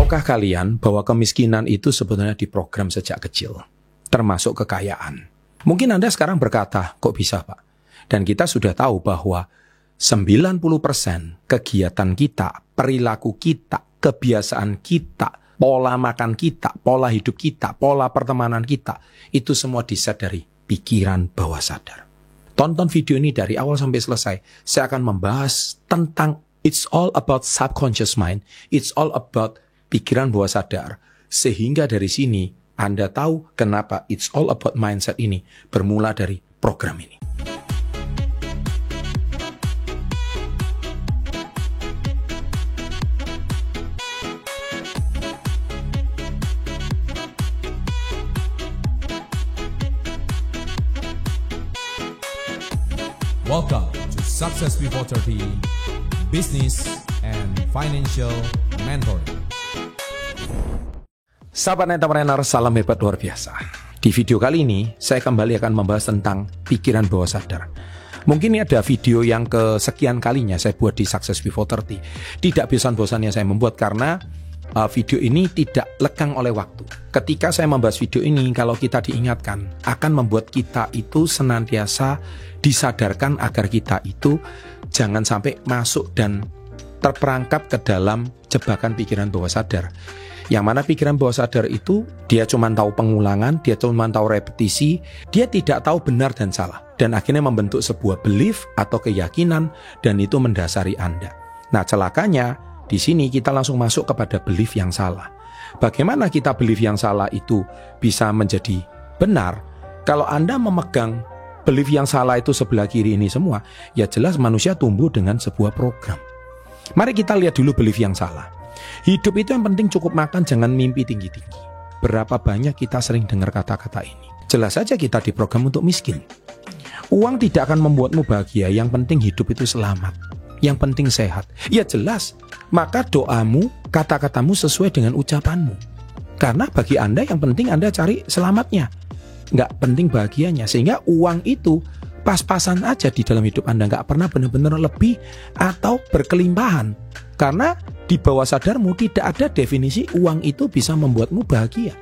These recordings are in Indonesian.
Tahukah kalian bahwa kemiskinan itu sebetulnya diprogram sejak kecil, termasuk kekayaan? Mungkin Anda sekarang berkata, kok bisa Pak? Dan kita sudah tahu bahwa 90% kegiatan kita, perilaku kita, kebiasaan kita, pola makan kita, pola hidup kita, pola pertemanan kita, itu semua diset dari pikiran bawah sadar. Tonton video ini dari awal sampai selesai. Saya akan membahas tentang it's all about subconscious mind, it's all about pikiran bawah sadar. Sehingga dari sini Anda tahu kenapa it's all about mindset ini bermula dari program ini. Welcome to Success Before 30 Business and Financial Mentoring. Sahabat entrepreneur, salam hebat luar biasa. Di video kali ini, saya kembali akan membahas tentang pikiran bawah sadar. Mungkin ini ada video yang kesekian kalinya saya buat di Success Before 30. Tidak bosan-bosannya saya membuat karena video ini tidak lekang oleh waktu. Ketika saya membahas video ini, kalau kita diingatkan, akan membuat kita itu senantiasa disadarkan agar kita itu jangan sampai masuk dan terperangkap ke dalam jebakan pikiran bawah sadar. Yang mana pikiran bawah sadar itu dia cuma tahu pengulangan, dia cuma tahu repetisi, dia tidak tahu benar dan salah. Dan akhirnya membentuk sebuah belief atau keyakinan dan itu mendasari Anda. Nah, celakanya di sini kita langsung masuk kepada belief yang salah. Bagaimana kita belief yang salah itu bisa menjadi benar? Kalau Anda memegang belief yang salah itu sebelah kiri ini semua, ya jelas manusia tumbuh dengan sebuah program. Mari kita lihat dulu belief yang salah. Hidup itu yang penting cukup makan, jangan mimpi tinggi-tinggi. Berapa banyak kita sering dengar kata-kata ini? Jelas saja kita diprogram untuk miskin. Uang tidak akan membuatmu bahagia, yang penting hidup itu selamat. Yang penting sehat. Ya jelas, maka doamu, kata-katamu sesuai dengan ucapanmu. Karena bagi Anda yang penting Anda cari selamatnya, nggak penting bahagianya. Sehingga uang itu pas-pasan aja di dalam hidup Anda, nggak pernah benar-benar lebih atau berkelimpahan. Karena di bawah sadarmu tidak ada definisi uang itu bisa membuatmu bahagia.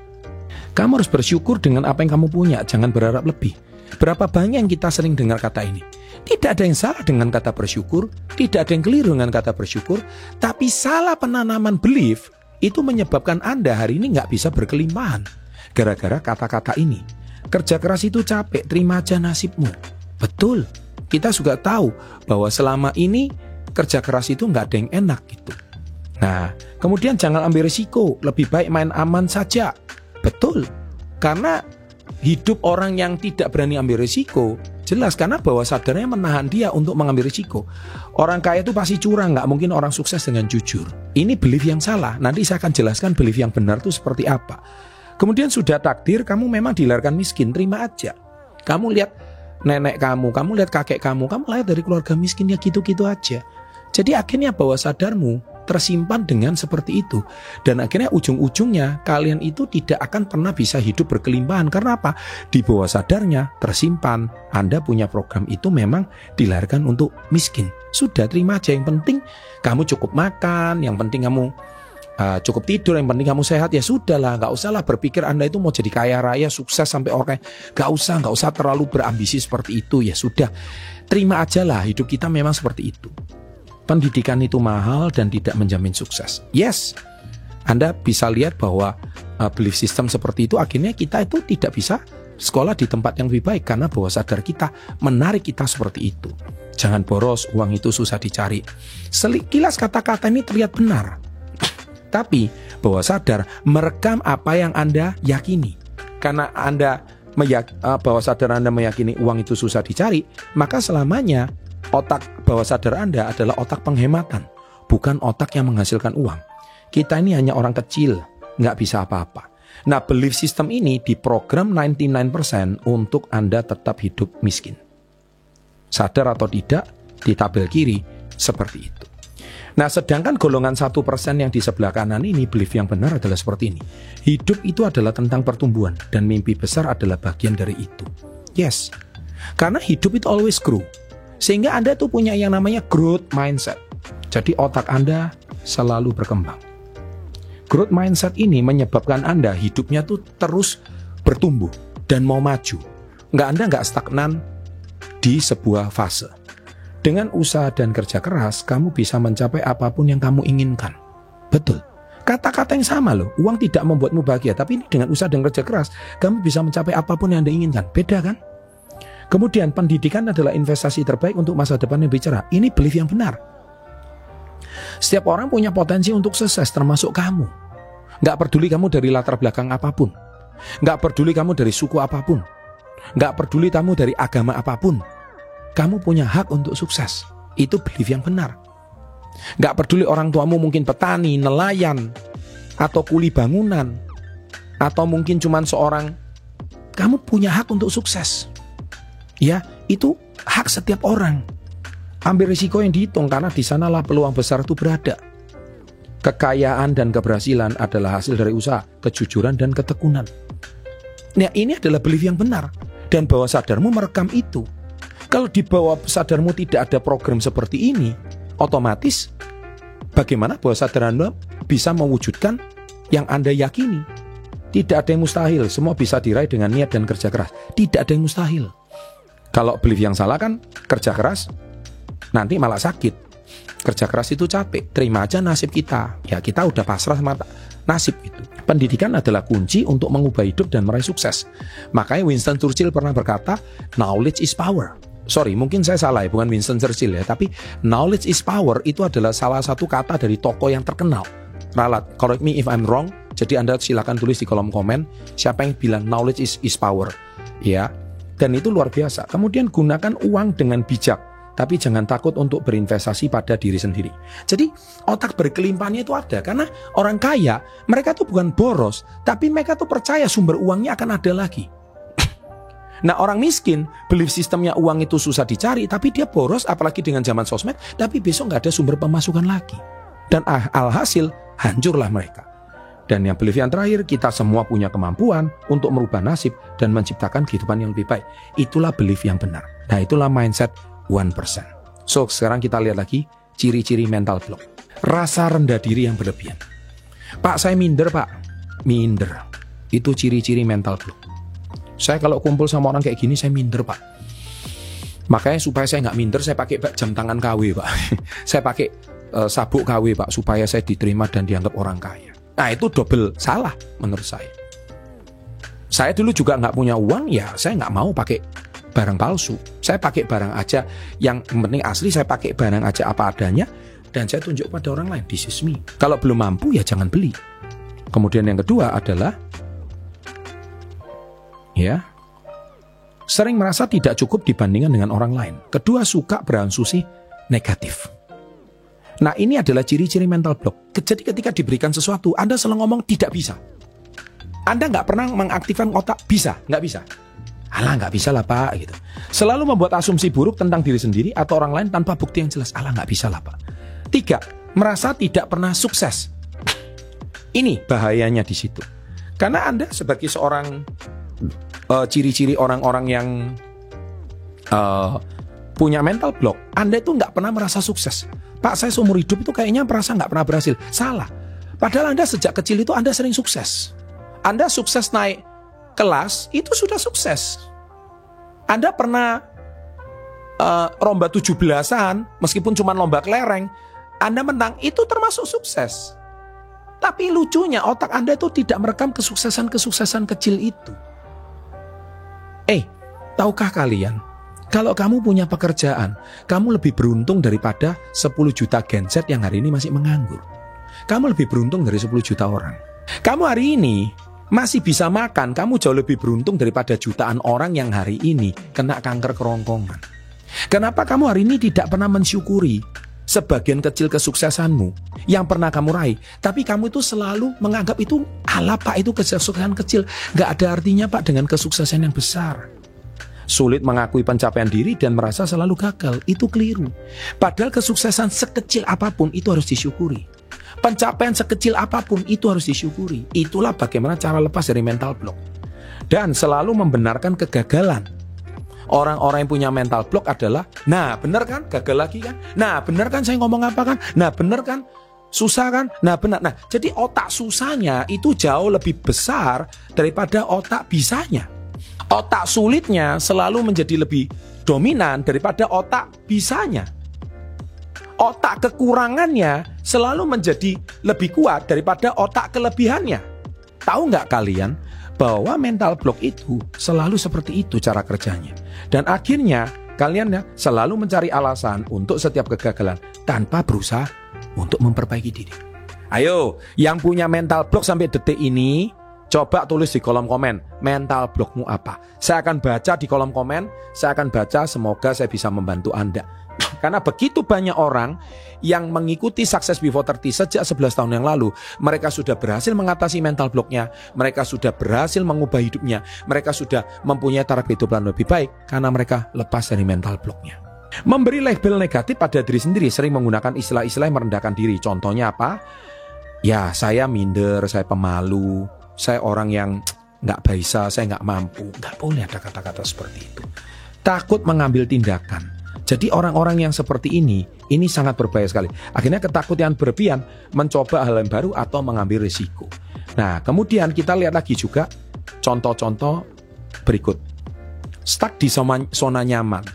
Kamu harus bersyukur dengan apa yang kamu punya, jangan berharap lebih. Berapa banyak yang kita sering dengar kata ini? Tidak ada yang salah dengan kata bersyukur, tidak ada yang keliru dengan kata bersyukur, tapi salah penanaman belief itu menyebabkan Anda hari ini nggak bisa berkelimpahan. Gara-gara kata-kata ini. Kerja keras itu capek, terima aja nasibmu. Betul, kita juga tahu bahwa selama ini kerja keras itu nggak ada yang enak gitu. Nah, kemudian jangan ambil risiko, lebih baik main aman saja. Betul, karena hidup orang yang tidak berani ambil risiko, jelas karena bawah sadarnya menahan dia untuk mengambil risiko. Orang kaya itu pasti curang, nggak mungkin orang sukses dengan jujur. Ini belief yang salah, nanti saya akan jelaskan belief yang benar itu seperti apa. Kemudian sudah takdir, kamu memang dilahirkan miskin, terima aja. Kamu lihat nenek kamu lihat kakek kamu lahir dari keluarga miskin, ya gitu-gitu aja. Jadi akhirnya bawah sadarmu tersimpan dengan seperti itu. Dan akhirnya ujung-ujungnya kalian itu tidak akan pernah bisa hidup berkelimpahan. Karena apa? Di bawah sadarnya tersimpan Anda punya program itu memang dilahirkan untuk miskin. Sudah, terima aja, yang penting kamu cukup makan, yang penting kamu cukup tidur, yang penting kamu sehat. Ya sudahlah, gak usahlah berpikir Anda itu mau jadi kaya raya, sukses sampai orang. Gak usah terlalu berambisi seperti itu. Ya sudah, terima aja lah, hidup kita memang seperti itu. Pendidikan itu mahal dan tidak menjamin sukses. Yes, Anda bisa lihat bahwa belief system seperti itu akhirnya kita itu tidak bisa sekolah di tempat yang lebih baik karena bawah sadar kita menarik kita seperti itu. Jangan boros, uang itu susah dicari. Sekilas kata-kata ini terlihat benar, tapi bawah sadar merekam apa yang Anda yakini. Karena bawah sadar Anda meyakini uang itu susah dicari, maka selamanya otak bawah sadar Anda adalah otak penghematan, bukan otak yang menghasilkan uang. Kita ini hanya orang kecil, nggak bisa apa-apa. Nah, belief system ini diprogram 99% untuk Anda tetap hidup miskin. Sadar atau tidak, di tabel kiri seperti itu. Nah, sedangkan golongan 1% yang di sebelah kanan ini, belief yang benar adalah seperti ini. Hidup itu adalah tentang pertumbuhan, dan mimpi besar adalah bagian dari itu. Yes, karena hidup itu always grow. Sehingga Anda tuh punya yang namanya growth mindset. Jadi otak Anda selalu berkembang. Growth mindset ini menyebabkan Anda hidupnya tuh terus bertumbuh dan mau maju. Anda nggak stagnan di sebuah fase. Dengan usaha dan kerja keras, kamu bisa mencapai apapun yang kamu inginkan. Betul. Kata-kata yang sama loh. Uang tidak membuatmu bahagia, tapi dengan usaha dan kerja keras, kamu bisa mencapai apapun yang Anda inginkan. Beda kan? Kemudian pendidikan adalah investasi terbaik untuk masa depan yang bicara. Ini belief yang benar. Setiap orang punya potensi untuk sukses, termasuk kamu. Nggak peduli kamu dari latar belakang apapun. Nggak peduli kamu dari suku apapun. Nggak peduli kamu dari agama apapun. Kamu punya hak untuk sukses. Itu belief yang benar. Nggak peduli orang tuamu mungkin petani, nelayan, atau kuli bangunan, atau mungkin cuma seorang. Kamu punya hak untuk sukses. Ya, itu hak setiap orang. Ambil risiko yang dihitung, karena di sanalah peluang besar itu berada. Kekayaan dan keberhasilan adalah hasil dari usaha, kejujuran dan ketekunan. Nah, ini adalah belief yang benar. Dan bawah sadarmu merekam itu. Kalau di bawah sadarmu tidak ada program seperti ini, otomatis bagaimana bawah sadar Anda bisa mewujudkan yang Anda yakini? Tidak ada yang mustahil, semua bisa diraih dengan niat dan kerja keras. Tidak ada yang mustahil. Kalau belief yang salah kan, kerja keras nanti malah sakit. Kerja keras itu capek, terima aja nasib kita. Ya, kita udah pasrah sama nasib itu. Pendidikan adalah kunci untuk mengubah hidup dan meraih sukses. Makanya Winston Churchill pernah berkata, knowledge is power. Sorry, mungkin saya salah ya, bukan Winston Churchill ya, tapi knowledge is power itu adalah salah satu kata dari tokoh yang terkenal. Ralat, correct me if I'm wrong. Jadi Anda silakan tulis di kolom komen siapa yang bilang knowledge is power. Ya. Dan itu luar biasa. Kemudian gunakan uang dengan bijak, tapi jangan takut untuk berinvestasi pada diri sendiri. Jadi otak berkelimpahannya itu ada. Karena orang kaya, mereka tuh bukan boros, tapi mereka tuh percaya sumber uangnya akan ada lagi. Nah, orang miskin, belief sistemnya uang itu susah dicari, tapi dia boros, apalagi dengan zaman sosmed, tapi besok nggak ada sumber pemasukan lagi. Dan alhasil, hancurlah mereka. Dan yang belief yang terakhir, kita semua punya kemampuan untuk merubah nasib dan menciptakan kehidupan yang lebih baik. Itulah belief yang benar. Nah, itulah mindset 1%. So, sekarang kita lihat lagi ciri-ciri mental block. Rasa rendah diri yang berlebihan. Pak, saya minder, Pak. Minder. Itu ciri-ciri mental block. Saya kalau kumpul sama orang kayak gini, saya minder, Pak. Makanya supaya saya nggak minder, saya pakai jam tangan KW, Pak. Saya pakai sabuk KW, Pak, supaya saya diterima dan dianggap orang kaya. Nah, itu double salah menurut saya. Saya dulu juga nggak punya uang, ya saya nggak mau pakai barang palsu. Saya pakai barang aja yang penting asli, saya pakai barang aja apa adanya, dan saya tunjuk pada orang lain, this is me. Kalau belum mampu, ya jangan beli. Kemudian yang kedua adalah, ya, sering merasa tidak cukup dibandingkan dengan orang lain. Kedua, suka berasumsi negatif. Nah, ini adalah ciri-ciri mental block. Jadi ketika diberikan sesuatu, Anda selalu ngomong tidak bisa. Anda nggak pernah mengaktifkan otak bisa, nggak bisa. Alah, nggak bisa lah, Pak, gitu. Selalu membuat asumsi buruk tentang diri sendiri atau orang lain tanpa bukti yang jelas. Alah, nggak bisa lah, Pak. 3, merasa tidak pernah sukses. Ini bahayanya di situ. Karena Anda sebagai seorang ciri-ciri orang-orang yang punya mental block, Anda itu nggak pernah merasa sukses. Pak, saya seumur hidup itu kayaknya merasa nggak pernah berhasil. Salah. Padahal Anda sejak kecil itu Anda sering sukses. Anda sukses naik kelas, itu sudah sukses. Anda pernah lomba 17-an, meskipun cuma lomba kelereng, Anda menang, itu termasuk sukses. Tapi lucunya otak Anda itu tidak merekam kesuksesan-kesuksesan kecil itu. Tahukah kalian, kalau kamu punya pekerjaan, kamu lebih beruntung daripada 10 juta Gen Z yang hari ini masih menganggur. Kamu lebih beruntung dari 10 juta orang. Kamu hari ini masih bisa makan, kamu jauh lebih beruntung daripada jutaan orang yang hari ini kena kanker kerongkongan. Kenapa kamu hari ini tidak pernah mensyukuri sebagian kecil kesuksesanmu yang pernah kamu raih, tapi kamu itu selalu menganggap itu, alah Pak, itu kesuksesan kecil, gak ada artinya Pak dengan kesuksesan yang besar. Sulit mengakui pencapaian diri dan merasa selalu gagal, itu keliru. Padahal kesuksesan sekecil apapun itu harus disyukuri. Pencapaian sekecil apapun itu harus disyukuri. Itulah bagaimana cara lepas dari mental block. Dan selalu membenarkan kegagalan. Orang-orang yang punya mental block adalah, nah benar kan, gagal lagi kan, nah benar kan saya ngomong apa kan, nah benar kan, Susah kan? Nah benar. Nah jadi otak susahnya itu jauh lebih besar daripada otak bisanya. Otak sulitnya selalu menjadi lebih dominan daripada otak bisanya. Otak kekurangannya selalu menjadi lebih kuat daripada otak kelebihannya. Tahu nggak kalian bahwa mental block itu selalu seperti itu cara kerjanya. Dan akhirnya kalian ya selalu mencari alasan untuk setiap kegagalan tanpa berusaha untuk memperbaiki diri. Ayo, yang punya mental block sampai detik ini, coba tulis di kolom komen, mental blockmu apa? Saya akan baca di kolom komen, saya akan baca, semoga saya bisa membantu Anda. Karena begitu banyak orang yang mengikuti Success Before 30 sejak 11 tahun yang lalu, mereka sudah berhasil mengatasi mental blocknya, mereka sudah berhasil mengubah hidupnya, mereka sudah mempunyai taraf kehidupan lebih baik karena mereka lepas dari mental blocknya. Memberi label negatif pada diri sendiri, sering menggunakan istilah-istilah yang merendahkan diri. Contohnya apa? Ya, saya minder, saya pemalu, saya orang yang nggak bisa, saya nggak mampu. Nggak boleh ada kata-kata seperti itu. Takut mengambil tindakan. Jadi orang-orang yang seperti ini sangat berbahaya sekali. Akhirnya ketakutan berlebihan, mencoba hal yang baru atau mengambil risiko. Nah, kemudian kita lihat lagi juga contoh-contoh berikut. Stuck di zona nyaman.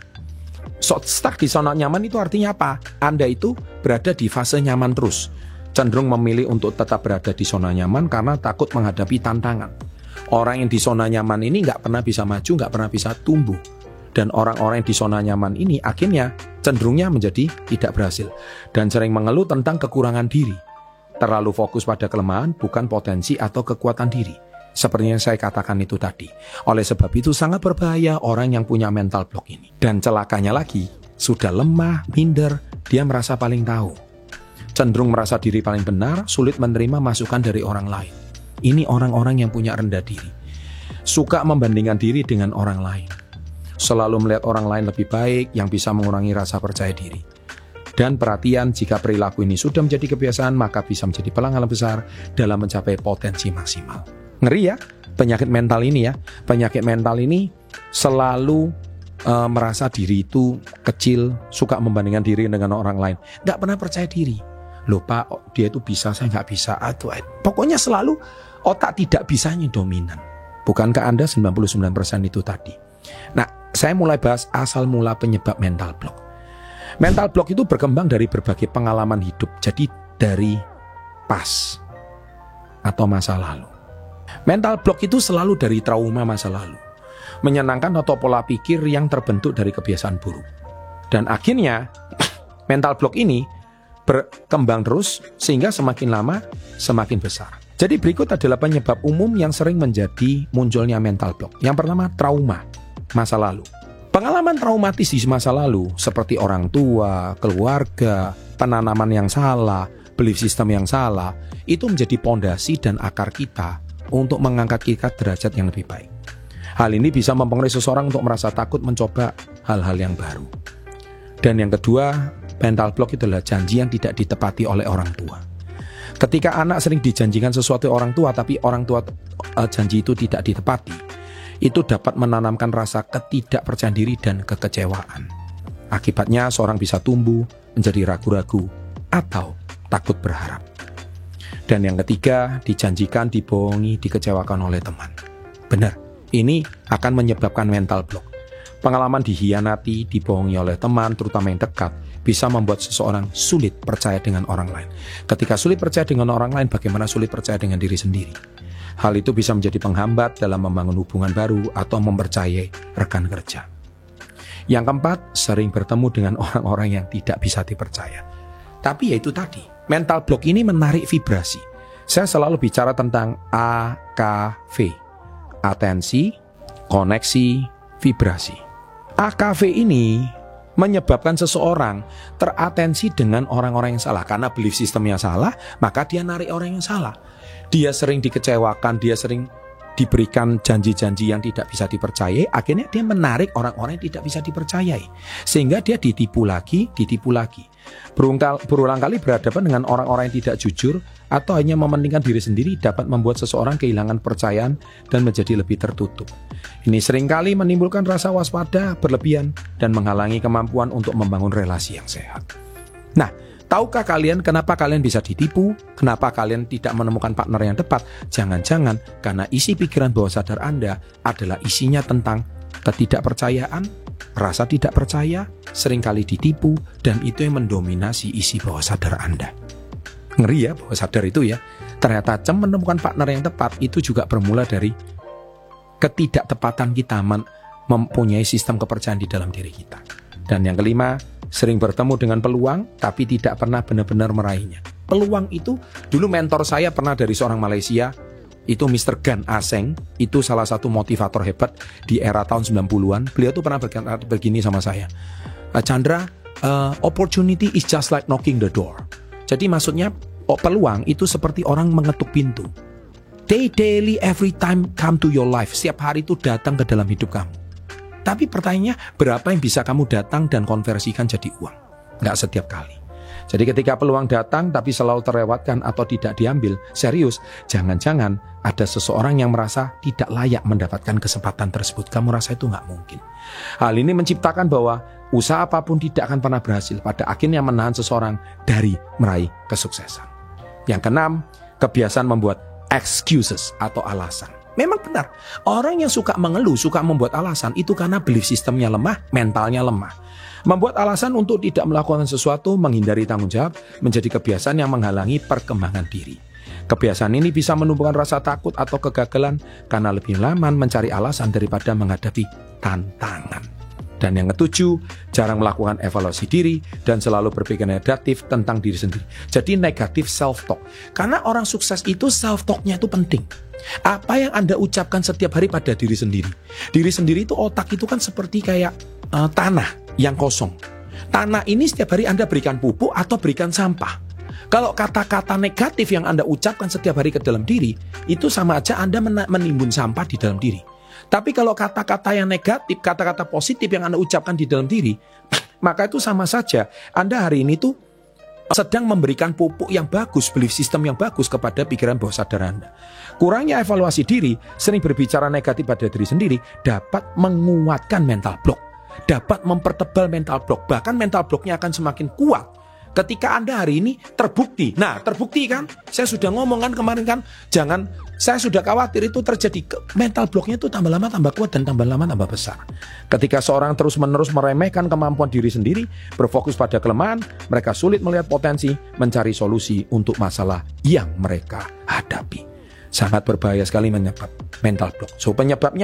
Stuck di zona nyaman itu artinya apa? Anda itu berada di fase nyaman terus. Cenderung memilih untuk tetap berada di zona nyaman karena takut menghadapi tantangan. Orang yang di zona nyaman ini nggak pernah bisa maju, nggak pernah bisa tumbuh. Dan orang-orang yang di zona nyaman ini akhirnya cenderungnya menjadi tidak berhasil. Dan sering mengeluh tentang kekurangan diri. Terlalu fokus pada kelemahan, bukan potensi atau kekuatan diri. Seperti yang saya katakan itu tadi. Oleh sebab itu sangat berbahaya orang yang punya mental block ini. Dan celakanya lagi, sudah lemah, minder, dia merasa paling tahu. Cenderung merasa diri paling benar, sulit menerima masukan dari orang lain. Ini orang-orang yang punya rendah diri. Suka membandingkan diri dengan orang lain. Selalu melihat orang lain lebih baik, yang bisa mengurangi rasa percaya diri. Dan perhatian, jika perilaku ini sudah menjadi kebiasaan, maka bisa menjadi penghalang besar dalam mencapai potensi maksimal. Ngeri ya, penyakit mental ini ya. Penyakit mental ini selalu merasa diri itu kecil, suka membandingkan diri dengan orang lain. Gak pernah percaya diri. Loh Pak, dia itu bisa, saya gak bisa. Pokoknya selalu otak tidak bisanya dominan. Bukankah Anda 99% itu tadi? Nah, saya mulai bahas asal mula penyebab mental block. Mental block itu berkembang dari berbagai pengalaman hidup. Jadi dari past atau masa lalu. Mental block itu selalu dari trauma masa lalu, menyenangkan atau pola pikir yang terbentuk dari kebiasaan buruk. Dan akhirnya mental block ini berkembang terus sehingga semakin lama semakin besar. Jadi berikut adalah penyebab umum yang sering menjadi munculnya mental block. Yang pertama, trauma masa lalu. Pengalaman traumatis di masa lalu seperti orang tua, keluarga, penanaman yang salah, belief system yang salah, itu menjadi pondasi dan akar kita untuk mengangkat kita derajat yang lebih baik. Hal ini bisa mempengaruhi seseorang untuk merasa takut mencoba hal-hal yang baru. Dan yang kedua, mental block itu adalah janji yang tidak ditepati oleh orang tua. Ketika anak sering dijanjikan sesuatu orang tua, tapi orang tua janji itu tidak ditepati, itu dapat menanamkan rasa ketidakpercayaan diri dan kekecewaan. Akibatnya seorang bisa tumbuh menjadi ragu-ragu atau takut berharap. Dan yang ketiga, dijanjikan, dibohongi, dikecewakan oleh teman. Benar, ini akan menyebabkan mental block. Pengalaman dihianati, dibohongi oleh teman, terutama yang dekat, bisa membuat seseorang sulit percaya dengan orang lain. Ketika sulit percaya dengan orang lain, bagaimana sulit percaya dengan diri sendiri? Hal itu bisa menjadi penghambat dalam membangun hubungan baru atau mempercayai rekan kerja. Yang keempat, sering bertemu dengan orang-orang yang tidak bisa dipercaya. Tapi ya itu tadi, mental block ini menarik vibrasi. Saya selalu bicara tentang AKV, atensi, koneksi, vibrasi. AKV ini menyebabkan seseorang teratensi dengan orang-orang yang salah. Karena belief sistemnya salah, maka dia narik orang yang salah. Dia sering dikecewakan, dia sering diberikan janji-janji yang tidak bisa dipercayai. Akhirnya dia menarik orang-orang yang tidak bisa dipercayai, sehingga dia ditipu lagi. Berulang kali berhadapan dengan orang-orang yang tidak jujur atau hanya mementingkan diri sendiri dapat membuat seseorang kehilangan kepercayaan dan menjadi lebih tertutup. Ini seringkali menimbulkan rasa waspada berlebihan dan menghalangi kemampuan untuk membangun relasi yang sehat. Nah, Tahukah kalian kenapa kalian bisa ditipu? Kenapa kalian tidak menemukan partner yang tepat? Jangan-jangan karena isi pikiran bawah sadar Anda adalah isinya tentang ketidakpercayaan, rasa tidak percaya, seringkali ditipu, dan itu yang mendominasi isi bawah sadar Anda. Ngeri ya bawah sadar itu ya. Ternyata menemukan partner yang tepat itu juga bermula dari ketidaktepatan kita mempunyai sistem kepercayaan di dalam diri kita. Dan yang kelima, sering bertemu dengan peluang tapi tidak pernah benar-benar meraihnya. Peluang itu, dulu mentor saya pernah dari seorang Malaysia, itu Mr. Gan Aseng, itu salah satu motivator hebat di era tahun 90-an. Beliau tuh pernah berkata begini sama saya, Chandra, opportunity is just like knocking the door. Jadi maksudnya peluang itu seperti orang mengetuk pintu. They daily every time come to your life. Setiap hari itu datang ke dalam hidup kamu. Tapi pertanyaannya, berapa yang bisa kamu datang dan konversikan jadi uang? Nggak setiap kali. Jadi ketika peluang datang tapi selalu terlewatkan atau tidak diambil, serius, jangan-jangan ada seseorang yang merasa tidak layak mendapatkan kesempatan tersebut. Kamu rasa itu nggak mungkin. Hal ini menciptakan bahwa usaha apapun tidak akan pernah berhasil, pada akhirnya menahan seseorang dari meraih kesuksesan. Yang keenam, kebiasaan membuat excuses atau alasan. Memang benar, orang yang suka mengeluh, suka membuat alasan, itu karena belief sistemnya lemah, mentalnya lemah. Membuat alasan untuk tidak melakukan sesuatu, menghindari tanggung jawab, menjadi kebiasaan yang menghalangi perkembangan diri. Kebiasaan ini bisa menumbuhkan rasa takut atau kegagalan, karena lebih nyaman mencari alasan daripada menghadapi tantangan. Dan yang ketujuh, jarang melakukan evaluasi diri dan selalu berpikir negatif tentang diri sendiri. Jadi negatif self-talk. Karena orang sukses itu self-talknya itu penting. Apa yang Anda ucapkan setiap hari pada diri sendiri. Diri sendiri itu, otak itu kan seperti kayak tanah yang kosong. Tanah ini setiap hari Anda berikan pupuk atau berikan sampah. Kalau kata-kata negatif yang Anda ucapkan setiap hari ke dalam diri, itu sama aja Anda menimbun sampah di dalam diri. Tapi kalau kata-kata yang negatif, kata-kata positif yang Anda ucapkan di dalam diri, maka itu sama saja Anda hari ini tuh sedang memberikan pupuk yang bagus, belief system yang bagus kepada pikiran bawah sadar Anda. Kurangnya evaluasi diri, sering berbicara negatif pada diri sendiri, dapat menguatkan mental block, dapat mempertebal mental block, bahkan mental blocknya akan semakin kuat ketika Anda hari ini terbukti. Nah, terbukti kan? Saya sudah ngomong kan kemarin kan, saya sudah khawatir itu terjadi, mental blocknya itu tambah lama tambah kuat dan tambah lama tambah besar. Ketika seorang terus-menerus meremehkan kemampuan diri sendiri, berfokus pada kelemahan, mereka sulit melihat potensi, mencari solusi untuk masalah yang mereka hadapi. Sangat berbahaya sekali menyebab mental block. So, penyebab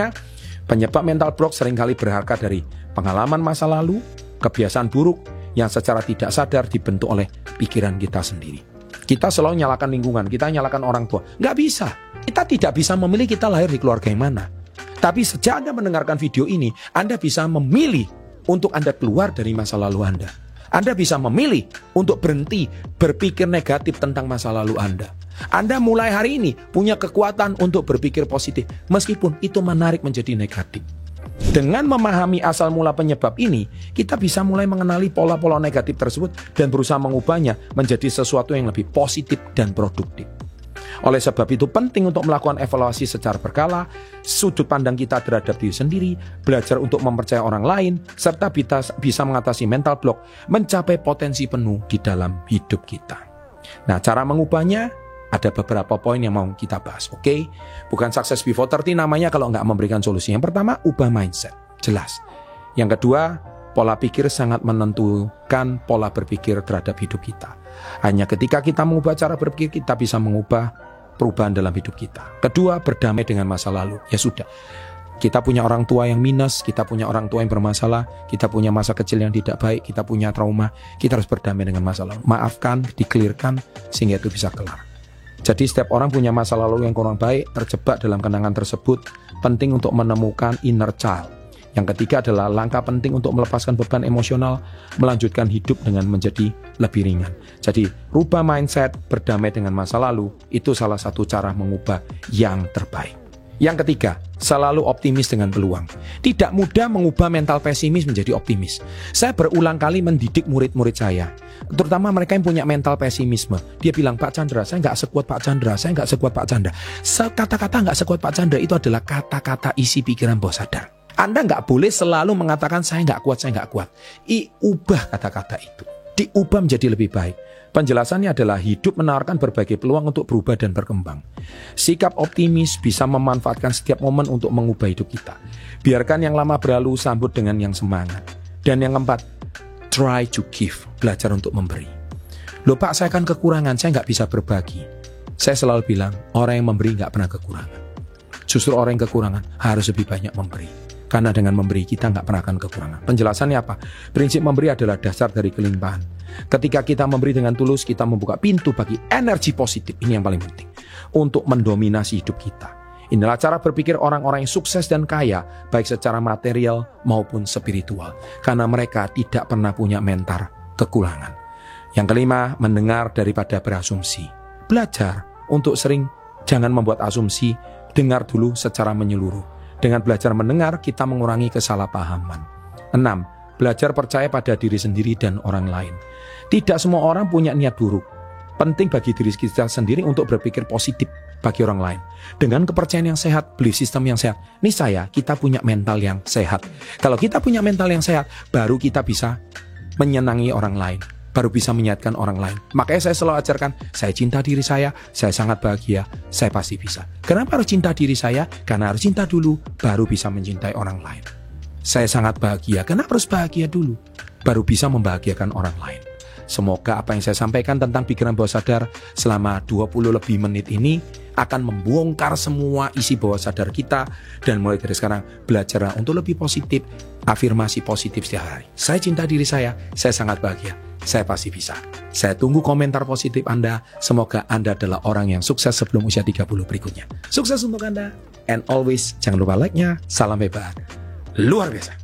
mental block seringkali berangkat dari pengalaman masa lalu, kebiasaan buruk, yang secara tidak sadar dibentuk oleh pikiran kita sendiri. Kita selalu nyalakan lingkungan, kita nyalakan orang tua. Nggak bisa. Kita tidak bisa memilih kita lahir di keluarga yang mana. Tapi sejak Anda mendengarkan video ini, Anda bisa memilih untuk Anda keluar dari masa lalu Anda. Anda bisa memilih untuk berhenti berpikir negatif tentang masa lalu Anda. Anda mulai hari ini punya kekuatan untuk berpikir positif, meskipun itu menarik menjadi negatif. Dengan memahami asal mula penyebab ini, kita bisa mulai mengenali pola-pola negatif tersebut dan berusaha mengubahnya menjadi sesuatu yang lebih positif dan produktif. Oleh sebab itu penting untuk melakukan evaluasi secara berkala, sudut pandang kita terhadap diri sendiri, belajar untuk mempercayai orang lain, serta bisa mengatasi mental block, mencapai potensi penuh di dalam hidup kita. Nah, cara mengubahnya, ada beberapa poin yang mau kita bahas, oke? Bukan Success Before 30 namanya kalau nggak memberikan solusi. Yang pertama, ubah mindset, jelas. Yang kedua, pola pikir sangat menentukan pola berpikir terhadap hidup kita. Hanya ketika kita mengubah cara berpikir, kita bisa mengubah perubahan dalam hidup kita. Kedua, berdamai dengan masa lalu. Ya sudah, kita punya orang tua yang minus, kita punya orang tua yang bermasalah, kita punya masa kecil yang tidak baik, kita punya trauma, kita harus berdamai dengan masa lalu. Maafkan, dikelirkan, sehingga itu bisa kelar. Jadi setiap orang punya masa lalu yang kurang baik, terjebak dalam kenangan tersebut. Penting untuk menemukan inner child. Yang ketiga adalah langkah penting untuk melepaskan beban emosional, melanjutkan hidup dengan menjadi lebih ringan. Jadi rubah mindset, berdamai dengan masa lalu, itu salah satu cara mengubah yang terbaik. Yang ketiga, selalu optimis dengan peluang. Tidak mudah mengubah mental pesimis menjadi optimis. Saya berulang kali mendidik murid-murid saya, terutama mereka yang punya mental pesimisme. Dia bilang, Pak Chandra, saya nggak sekuat Pak Chandra, saya nggak sekuat Pak Chandra. Kata-kata nggak sekuat Pak Chandra itu adalah kata-kata isi pikiran bawah sadar. Anda nggak boleh selalu mengatakan saya nggak kuat, saya nggak kuat. Ubah kata-kata itu. diubah menjadi lebih baik. Penjelasannya adalah hidup menawarkan berbagai peluang untuk berubah dan berkembang. Sikap optimis bisa memanfaatkan setiap momen untuk mengubah hidup kita. Biarkan yang lama berlalu, sambut dengan yang semangat. Dan yang keempat, try to give, belajar untuk memberi. Loh Pak, saya kan kekurangan, saya nggak bisa berbagi. Saya selalu bilang, orang yang memberi nggak pernah kekurangan. Justru orang yang kekurangan harus lebih banyak memberi. Karena dengan memberi kita nggak pernah akan kekurangan. Penjelasannya apa? Prinsip memberi adalah dasar dari kelimpahan. Ketika kita memberi dengan tulus, kita membuka pintu bagi energi positif. Ini yang paling penting. Untuk mendominasi hidup kita. Inilah cara berpikir orang-orang yang sukses dan kaya, baik secara material maupun spiritual. Karena mereka tidak pernah punya mental kekurangan. Yang kelima, mendengar daripada berasumsi. Belajar untuk sering jangan membuat asumsi, dengar dulu secara menyeluruh. Dengan belajar mendengar, kita mengurangi kesalahpahaman. 6. Belajar percaya pada diri sendiri dan orang lain. Tidak semua orang punya niat buruk. Penting bagi diri kita sendiri untuk berpikir positif bagi orang lain. Dengan kepercayaan yang sehat, belief system yang sehat, niscaya kita punya mental yang sehat. Kalau kita punya mental yang sehat, baru kita bisa menyenangi orang lain. Baru bisa menyehatkan orang lain. Makanya saya selalu ajarkan, saya cinta diri saya sangat bahagia, saya pasti bisa. Kenapa harus cinta diri saya? Karena harus cinta dulu, baru bisa mencintai orang lain. Saya sangat bahagia, kenapa harus bahagia dulu? Baru bisa membahagiakan orang lain. Semoga apa yang saya sampaikan tentang pikiran bawah sadar selama 20 lebih menit ini akan membongkar semua isi bawah sadar kita. Dan mulai dari sekarang belajar untuk lebih positif, afirmasi positif setiap hari. Saya cinta diri saya sangat bahagia, saya pasti bisa. Saya tunggu komentar positif Anda. Semoga Anda adalah orang yang sukses sebelum usia 30 berikutnya. Sukses untuk Anda. And always jangan lupa like-nya. Salam hebat, luar biasa.